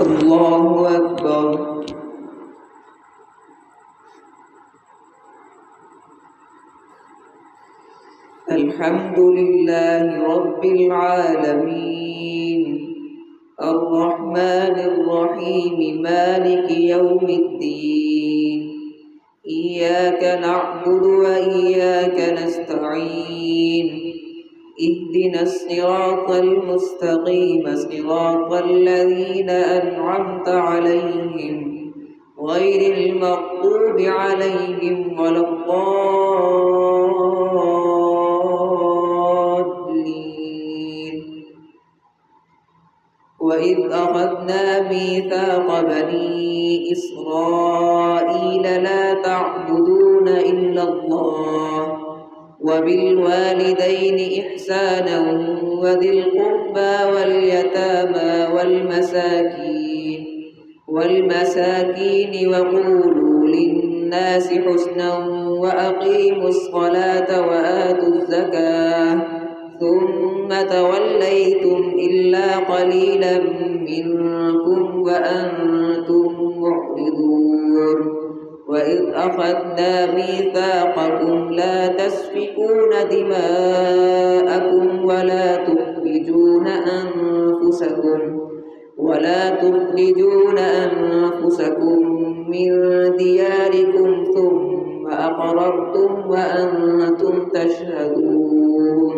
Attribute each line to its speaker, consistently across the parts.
Speaker 1: الله أكبر. الحمد لله رب العالمين الرحمن الرحيم مالك يوم الدين إياك نعبد وإياك نستعين اهدنا الصراط المستقيم صراط الذين أنعمت عليهم غير المغضوب عليهم ولا الضالين. وإذ أخذنا ميثاق بني إسرائيل لا تعبدون إلا الله وبالوالدين إحسانا وذي القربى واليتامى والمساكين وقولوا للناس حسنا وأقيموا الصلاة وآتوا الزكاة ثم توليتم إلا قليلا منكم وأنتم معرضون. وإذ أخذنا ميثاقكم لا تسفكون دماءكم ولا تخرجون أنفسكم من دياركم ثم أقررتم وأنتم تشهدون.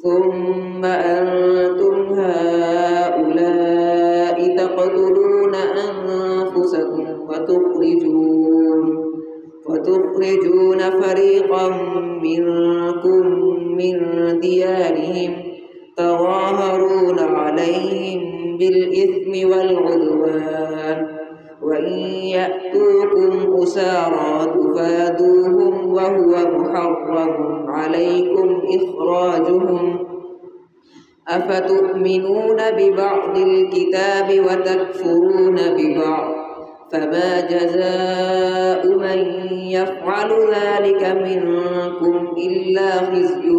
Speaker 1: ثم أنتم هؤلاء تقتلون أنفسكم وتخرجون فريقا منكم من ديارهم تظاهرون عليهم بالإثم والعدوان وإن يأتوكم أسارى تفادوهم وهو محرم عليكم إخراجهم. أفتؤمنون ببعض الكتاب وتكفرون ببعض فما جزاء من يفعل ذلك منكم إلا خزي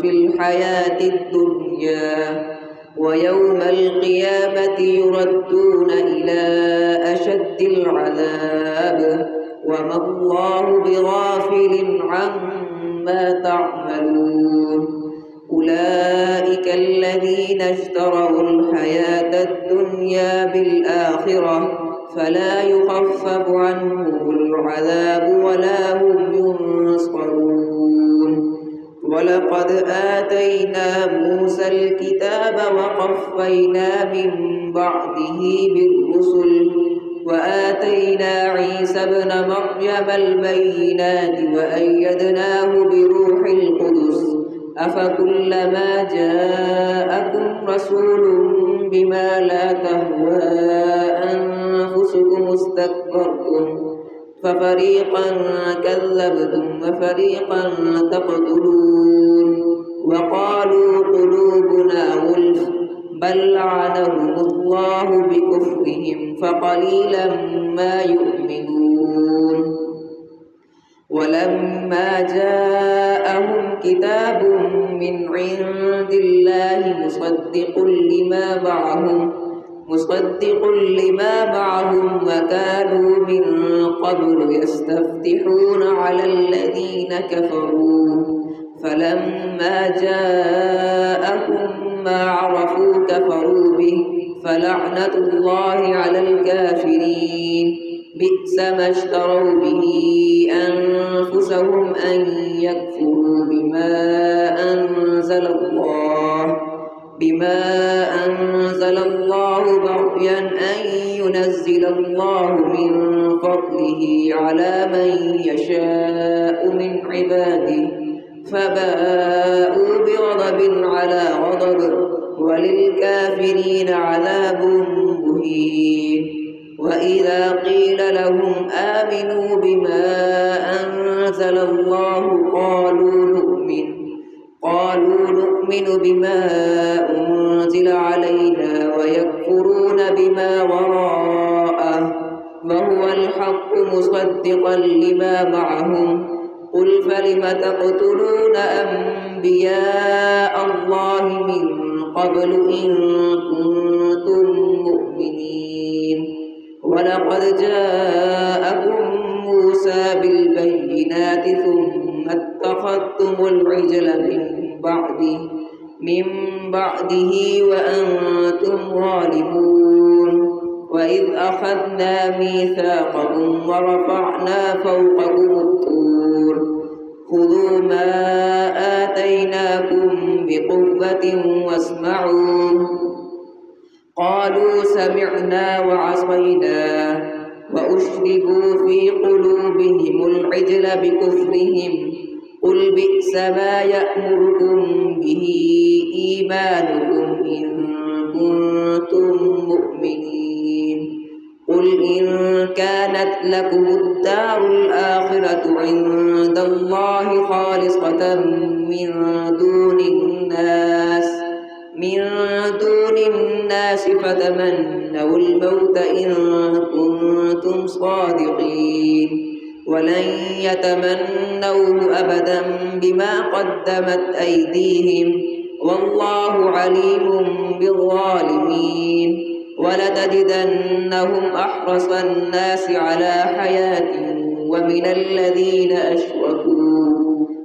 Speaker 1: في الحياة الدنيا ويوم القيامة يردون إلى أشد العذاب وما الله بغافل عما تعملون. أولئك الذين اشتروا الحياة الدنيا بالآخرة فلا يخفف عنهم العذاب ولا هم ينصرون. ولقد آتينا موسى الكتاب وقفينا من بعده بالرسل وآتينا عيسى ابن مريم البينات وأيدناه بروح القدس. أفكلما جاءكم رسول بما لا تهوى أنفسكم استكبرتم ففريقا كذبتم وفريقا تقتلون. وقالوا قلوبنا غلف بل لعنهم الله بكفرهم فقليلا ما يؤمنون. ولما جاءهم كتاب من عند الله مصدق لما معهم وكانوا من قبل يستفتحون على الذين كفروا فلما جاءهم ما عرفوا كفروا به فلعنة الله على الكافرين. بئس ما اشتروا به أنفسهم أن يكفروا بما أنزل الله بغيا أن ينزل الله من فضله على من يشاء من عباده فباءوا بغضب على غضب وللكافرين عذاب مهين. وإذا قيل لهم آمنوا بما أنزل الله قالوا نؤمن بما أنزل علينا ويكفرون بما وراءه وهو الحق مصدقا لما معهم. قل فلم تقتلون أنبياء الله من قبل إن كنتم مؤمنين ولقد جاءكم موسى بالبينات ثم اتخذتم العجل من بعده وأنتم ظالمون وإذ أخذنا ميثاقكم ورفعنا فوقكم الطور خذوا ما آتيناكم بقوة واسمعوا قالوا سمعنا وعصينا وأشربوا في قلوبهم العجل بكفرهم قل بئس ما يأمركم به إيمانكم إن كنتم مؤمنين قل إن كانت لكم الدار الآخرة عند الله خالصة من دون الناس فتمنوا الموت إن كنتم صادقين ولن يتمنوه أبدا بما قدمت أيديهم والله عليم بالظالمين ولتجدنهم أحرص الناس على حياة ومن الذين أشركوا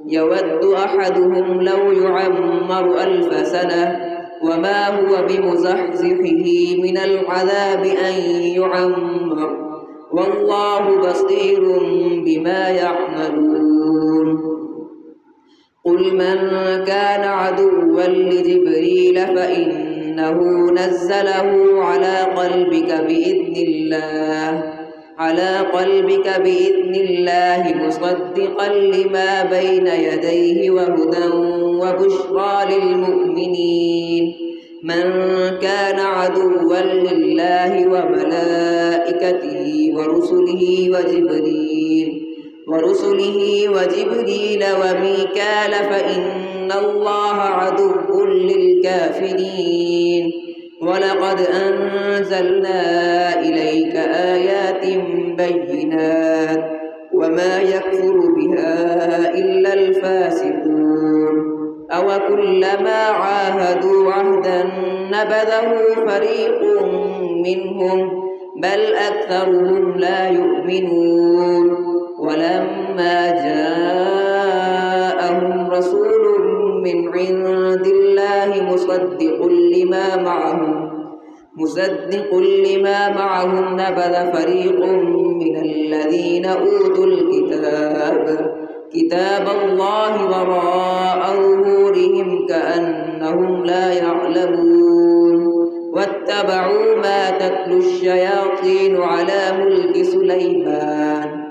Speaker 1: يود أحدهم لو يعمر 1000 سنة وما هو بمزحزحه من العذاب أن يعمر والله بصير بما يعملون قل من كان عدوا لجبريل فإنه نزله على قلبك بإذن الله مصدقا لما بين يديه وهدى وبشرى للمؤمنين من كان عدوا لله وملائكته ورسله وجبريل وميكال فإن الله عدو للكافرين ولقد أنزلنا إليك آيات بينات وما يكفر بها إلا الفاسقون أوكلما عاهدوا عهدا نبذه فريق منهم بل أكثرهم لا يؤمنون ولما جاءهم رسول من عند الله مصدق لما معهم نبذ فريق من الذين أوتوا كتاب الله وراء ظهورهم كأنهم لا يعلمون واتبعوا ما تتلو الشياطين على ملك سليمان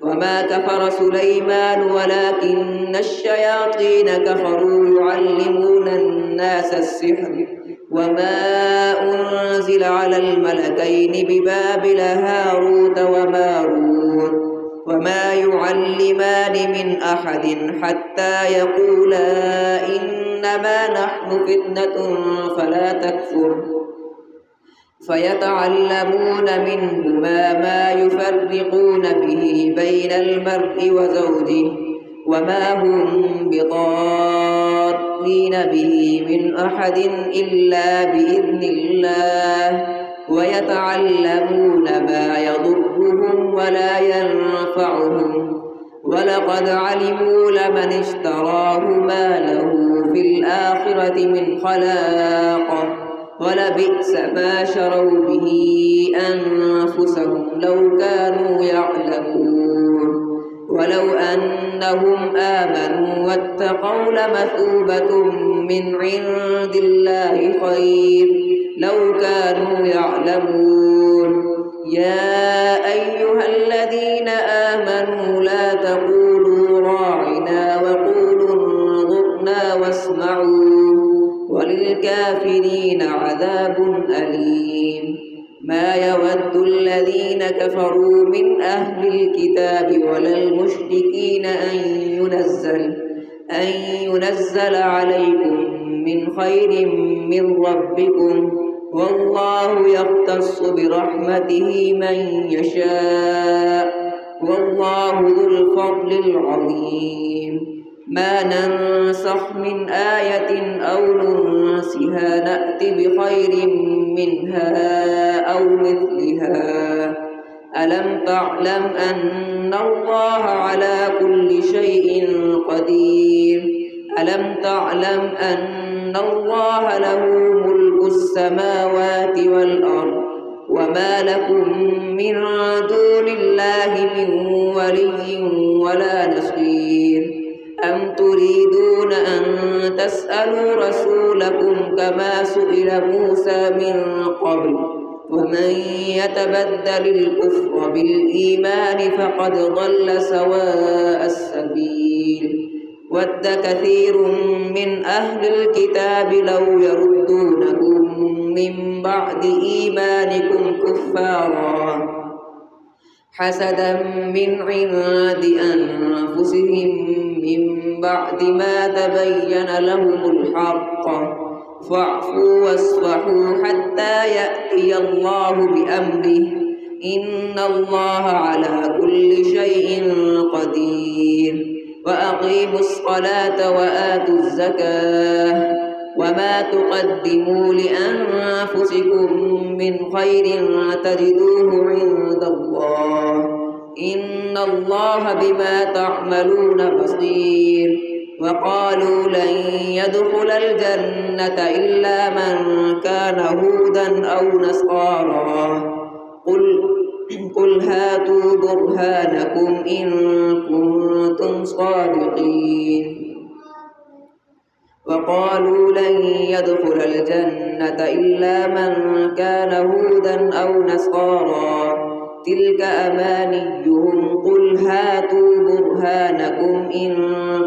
Speaker 1: وما كفر سليمان ولكن الشياطين كفروا يعلمون الناس السحر وما أنزل على الملكين ببابل هاروت وماروت وما يعلمان من أحد حتى يقولا إنما نحن فتنة فلا تكفر فيتعلمون منهما ما يفرقون به بين المرء وزوجه وما هم بضارين به من أحد إلا بإذن الله ويتعلمون ما يضرهم ولا ينفعهم ولقد علموا لمن اشتراه ما له في الآخرة من خلاق ولبئس ما شروا به أنفسهم لو كانوا يعلمون ولو أنهم آمنوا واتقوا لمثوبة من عند الله خير لو كانوا يعلمون يا أيها الذين آمنوا لا تقولوا راعنا وقولوا انظرنا واسمعوا وللكافرين عذاب أليم ما يود الذين كفروا من أهل الكتاب ولا المشركين أن ينزل عليكم من خير من ربكم والله يختص برحمته من يشاء والله ذو الفضل العظيم ما ننسخ من آية أو ننسها نأت بخير منها أو مثلها ألم تعلم أن الله على كل شيء قدير ألم تعلم أن الله له ملك السماوات والأرض وما لكم من دون الله من ولي ولا نصير أم تريدون أن تسألوا رسولكم كما سئل موسى من قبل ومن يتبدل الكفر بالإيمان فقد ضل سواء السبيل ود كثير من أهل الكتاب لو يردونكم من بعد إيمانكم كفارا حسدا من عند أنفسهم من بعد ما تبين لهم الحق فاعفوا واصفحوا حتى يأتي الله بأمره إن الله على كل شيء قدير وأقيموا الصلاة وآتوا الزكاة وما تقدموا لأنفسكم من خير تجدوه عند الله إن الله بما تعملون بصير وقالوا لن يدخل الجنة إلا من كان هودا أو نصارى قل هاتوا برهانكم إن كنتم صادقين وقالوا لن يدخل الجنة إلا من كان هودا أو نصارى تلك أمانيهم قل هاتوا برهانكم إن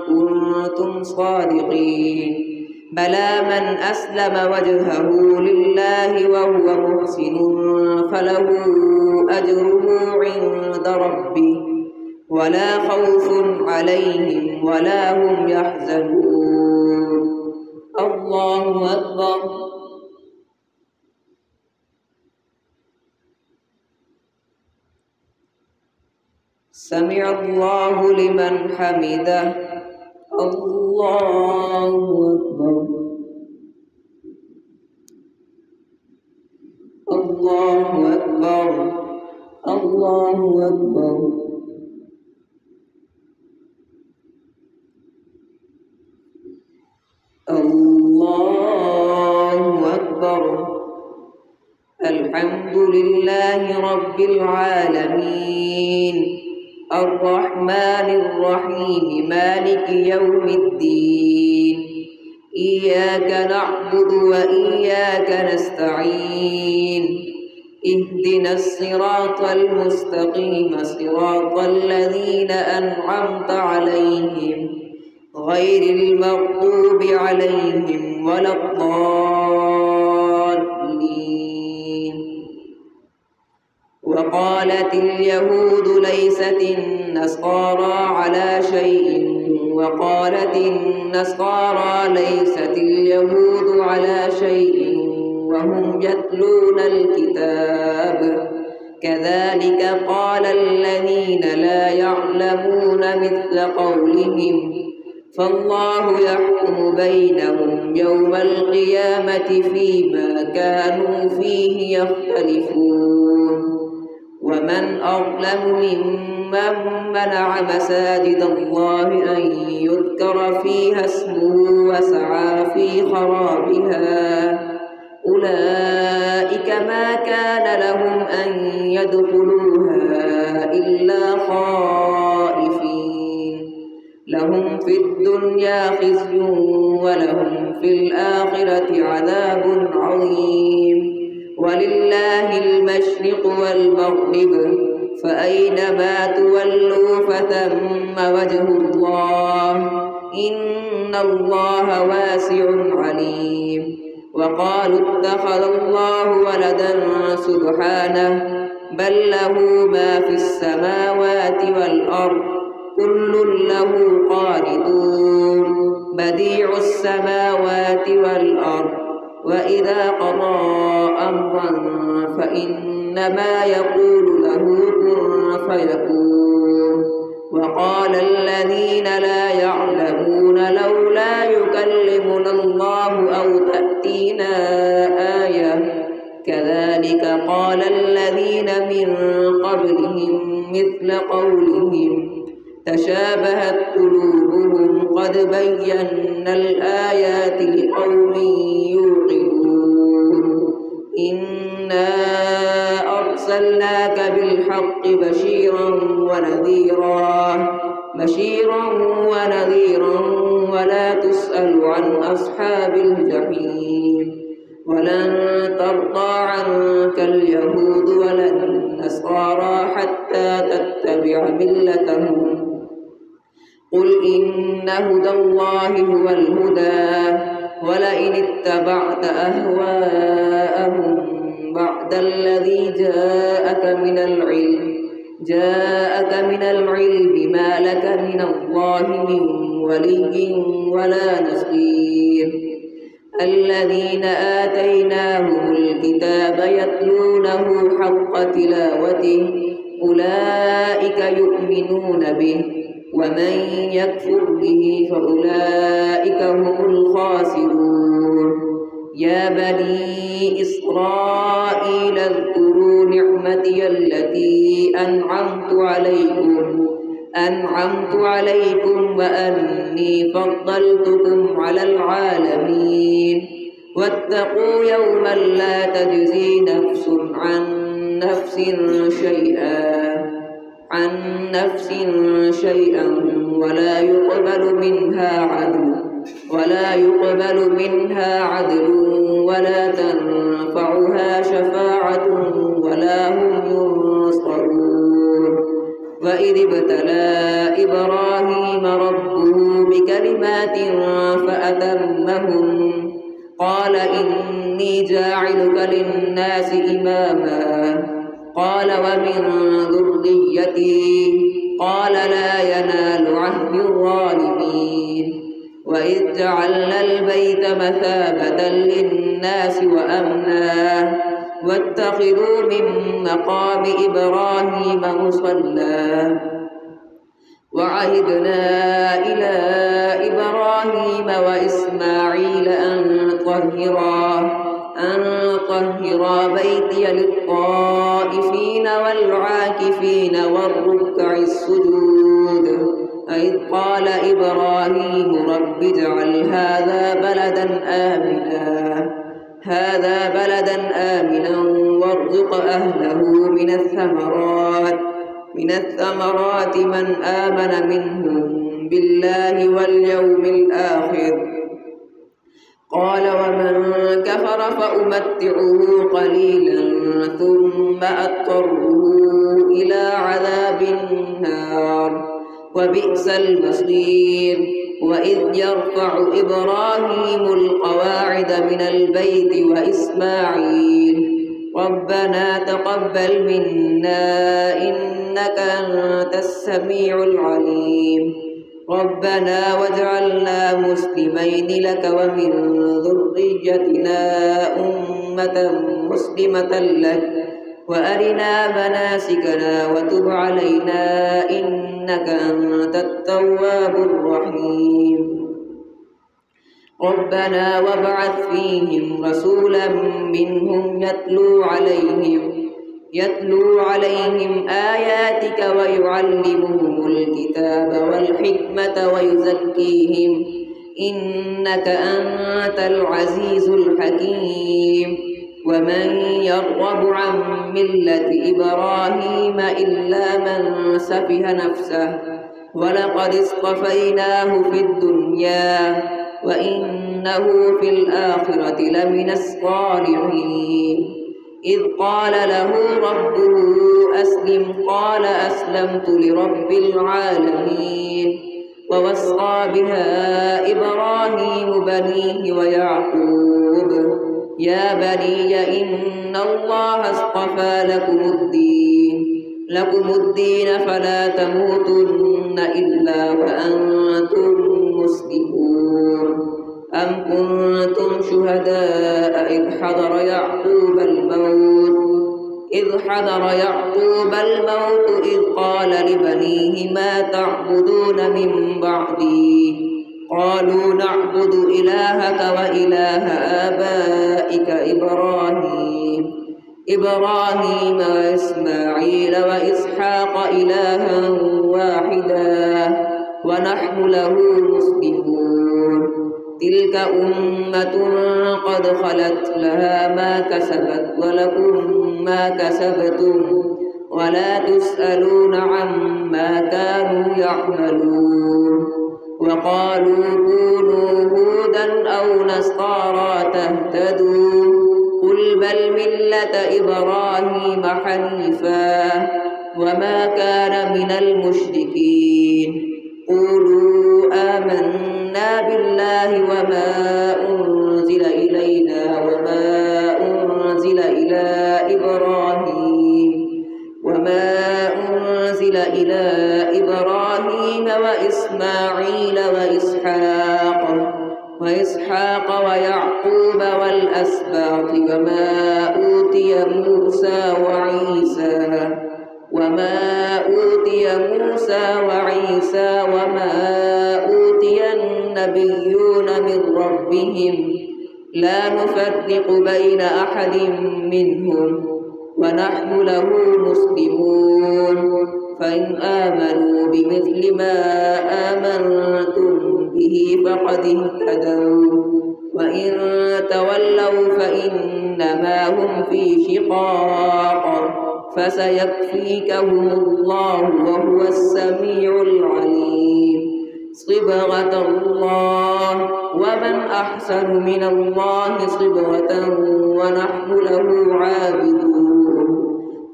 Speaker 1: كنتم صادقين بلى من أسلم وجهه لله وهو محسن فله أجره عند ربه ولا خوف عليهم ولا هم يحزنون الله أكبر سمع الله لمن حمده الله أكبر الله أكبر الله أكبر الله أكبر الحمد لله رب العالمين الرحمن الرحيم مالك يوم الدين إياك نعبد وإياك نستعين اهدنا الصراط المستقيم صراط الذين أنعمت عليهم غير المغضوب عليهم ولا الضالين وقالت اليهود ليست النصارى على شيء وقالت النصارى ليست اليهود على شيء وهم يتلون الكتاب كذلك قال الذين لا يعلمون مثل قولهم فالله يحكم بينهم يوم القيامة فيما كانوا فيه يختلفون ومن أظلم ممن منع مساجد الله أن يذكر فيها اسمه وسعى في خرابها أولئك ما كان لهم أن يدخلوها إلا خائفين لهم في الدنيا خزي ولهم في الآخرة عذاب عظيم ولله المشرق والمغرب فأينما تولوا فثم وجه الله إن الله واسع عليم وقالوا اتخذ الله ولدا سبحانه بل له ما في السماوات والأرض كل له قانتون بديع السماوات والأرض وإذا قضى أمرا فإنما يقول له كن فيكون وقال الذين لا يعلمون لولا يكلمنا الله أو تأتينا آية كذلك قال الذين من قبلهم مثل قولهم تشابهت قلوبهم قد بينا الآيات لقوم يوقنون إنا أرسلناك بالحق بشيرا ونذيرا ولا تسأل عن أصحاب الجحيم ولن ترضى عنك اليهود ولا النصارى حتى تتبع ملتهم قل إن هدى الله هو الهدى ولئن اتبعت أهواءهم بعد الذي جاءك من العلم ما لك من الله من ولي ولا نصير الذين آتيناهم الكتاب يتلونه حق تلاوته أولئك يؤمنون به ومن يكفر به فأولئك هم الخاسرون يا بني إسرائيل اذكروا نعمتي التي أنعمت عليكم وأني فضلتكم على العالمين واتقوا يوما لا تجزي نفس عن نفس شيئا ولا يقبل منها عدل ولا تنفعها شفاعة ولا هم ينصرون وإذ ابتلى إبراهيم ربه بكلمات فأتمهن قال إني جاعلك للناس إماما قال ومن ذريتي قال لا ينال عهد الظالمين وإذ جعلنا البيت مثابة للناس وأمنا واتخذوا من مقام إبراهيم مصلى وعهدنا إلى إبراهيم وإسماعيل أن طهرا بيتي للطائفين والعاكفين والركع السجود إذ قال إبراهيم رب اجعل هذا بلدا آمنا وارزق أهله من الثمرات من آمن منهم بالله واليوم الآخر قال ومن كفر فأمتعه قليلا ثم أضطره إلى عذاب النار وبئس المصير وإذ يرفع إبراهيم القواعد من البيت وإسماعيل ربنا تقبل منا إنك أنت السميع العليم ربنا واجعلنا مسلمين لك ومن ذريتنا أمة مسلمة لك وأرنا مناسكنا وتب علينا إنك أنت التواب الرحيم ربنا وابعث فيهم رسولا منهم يتلو عليهم آياتك ويعلمهم الكتاب والحكمة ويزكيهم إنك أنت العزيز الحكيم ومن يرغب عن ملة إبراهيم إلا من سفه نفسه ولقد اصطفيناه في الدنيا وإنه في الآخرة لمن الصالحين إذ قال له ربه أسلم قال أسلمت لرب العالمين ووصى بها إبراهيم بنيه ويعقوب يا بني إن الله اصطفى لكم الدين فلا تموتن إلا وأنتم مسلمون أم كنتم شهداء إذ حضر يعقوب الموت إذ حضر يعقوب الموت إذ قال لبنيه ما تعبدون من بعدي قالوا نعبد إلهك وإله آبائك إبراهيم وإسماعيل وإسحاق إلها واحدا ونحن له مسلمون تلك أمة قد خلت لها ما كسبت ولكم ما كسبتم ولا تسألون عما كانوا يعملون وقالوا كونوا هودا أو نصارى تهتدوا قل بل ملة إبراهيم حنيفا وما كان من المشركين قولوا آمنا بالله وما أنزل إلينا وما أنزل إلى إبراهيم وإسماعيل وإسحاق ويعقوب والأسباط وما أوتي موسى وعيسى وما أوتي النبيون من ربهم لا نفرق بين أحد منهم ونحن له مسلمون فإن آمنوا بمثل ما آمنتم به فقد اهتدوا وإن تولوا فإنما هم في شقاق فسيكفيكهم الله وهو السميع العليم صبغة الله ومن أحسن من الله صبغة ونحن له عابدون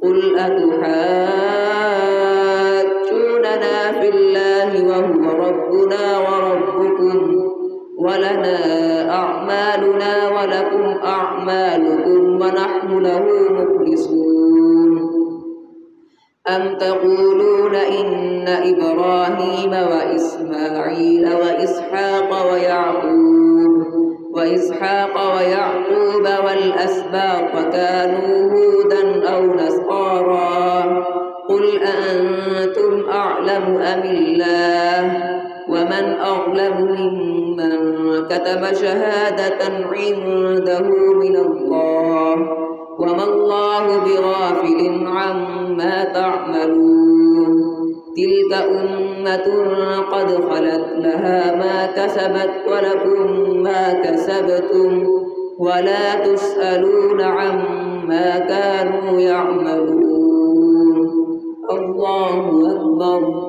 Speaker 1: قل أتحاجوننا في الله وهو ربنا وربكم ولنا أعمالنا ولكم أعمالكم ونحن له مخلصون أم تقولون إن إبراهيم وإسماعيل وإسحاق ويعقوب والأسباط كانوا هودا أو نصارى قل أأنتم أعلم أم الله ومن أظلم ممن كتم شهادة عنده من الله وما الله بغافل عما تعملون تلك أمة قد خلت لها ما كسبت ولكم ما كسبتم ولا تسألون عما كانوا يعملون الله أكبر